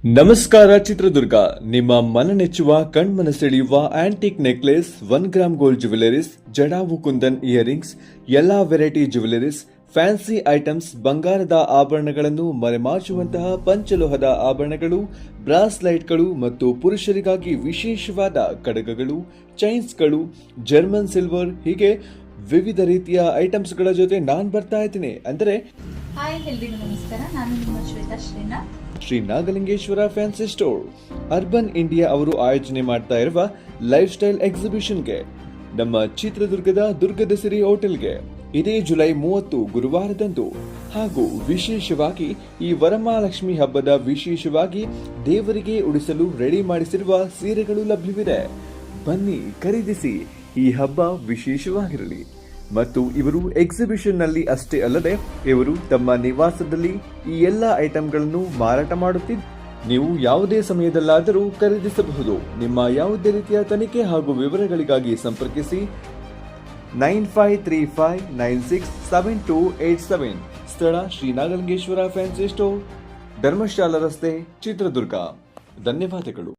ನಮಸ್ಕಾರ ಚಿತ್ರದುರ್ಗ. ನಿಮ್ಮ ಮನನೆಚ್ಚುವ ಕಣ್ಮನ ಸೆಳೆಯುವ antique necklace, 1 gram gold jewelleries, jadau kundan earrings, ಎಲ್ಲಾ ವೆರೈಟಿ ಜ್ಯುವೆಲರೀಸ್, ಫ್ಯಾನ್ಸಿ ಐಟಮ್ಸ್, ಬಂಗಾರದ ಆಭರಣಗಳನ್ನು ಮರೆಮಾಚುವಂತಹ ಪಂಚಲೋಹದ ಆಭರಣಗಳು, ಬ್ರಾಸ್ಲೈಟ್ಗಳು ಮತ್ತು ಪುರುಷರಿಗಾಗಿ ವಿಶೇಷವಾದ ಕಡಗಗಳು, ಚೈನ್ಸ್ಗಳು, ಜರ್ಮನ್ ಸಿಲ್ವರ್, ಹೀಗೆ ವಿವಿಧ ರೀತಿಯ ಐಟಮ್ಸ್ಗಳ ಜೊತೆ ನಾನ್ ಬರ್ತಾ ಇದ್ದೀನಿ. ಅಂದರೆ ಹಾಯ್, ಎಲ್ರಿಗೂ ನಮಸ್ಕಾರ. ನಾನು ನಿಮ್ಮ Shweta Srinath. Shri Nagalingeshwara fancy store urban India ಅವರು ಆಯೋಜನೆ ಮಾಡ್ತಾ ಇರುವ ಲೈಫ್ ಸ್ಟೈಲ್ ಎಕ್ಸಿಬಿಷನ್ಗೆ ನಮ್ಮ ಚಿತ್ರದುರ್ಗದ ದುರ್ಗದ ಸಿರಿ ಹೋಟೆಲ್ಗೆ ಇದೇ ಜುಲೈ 30 ಗುರುವಾರದಂದು ಹಾಗೂ ವಿಶೇಷವಾಗಿ ಈ ವರಮಹಾಲಕ್ಷ್ಮಿ ಹಬ್ಬದ ವಿಶೇಷವಾಗಿ ದೇವರಿಗೆ ಉಡಿಸಲು ರೆಡಿ ಮಾಡಿಸಿರುವ ಸೀರೆಗಳು ಲಭ್ಯವಿದೆ. ಬನ್ನಿ, ಖರೀದಿಸಿ. ಈ ಹಬ್ಬ ವಿಶೇಷವಾಗಿರಲಿ. ಮತ್ತು ಇವರು ಎಕ್ಸಿಬಿಷನ್ ನಲ್ಲಿ ಅಷ್ಟೇ ಅಲ್ಲದೆ ಇವರು ತಮ್ಮ ನಿವಾಸದಲ್ಲಿ ಈ ಎಲ್ಲ ಐಟಂಗಳನ್ನು ಮಾರಾಟ ಮಾಡುತ್ತಿದ್ದು ನೀವು ಯಾವುದೇ ಸಮಯದಲ್ಲಾದರೂ ಖರೀದಿಸಬಹುದು. ನಿಮ್ಮ ಯಾವುದೇ ರೀತಿಯ ತನಿಖೆ ಹಾಗೂ ವಿವರಗಳಿಗಾಗಿ ಸಂಪರ್ಕಿಸಿ 9535967287. ಸ್ಥಳ ಶ್ರೀ ನಾಗಲಿಂಗೇಶ್ವರ ಫ್ಯಾನ್ಸಿ ಸ್ಟೋರ್, ಧರ್ಮಶಾಲಾ ರಸ್ತೆ, ಚಿತ್ರದುರ್ಗ. ಧನ್ಯವಾದಗಳು.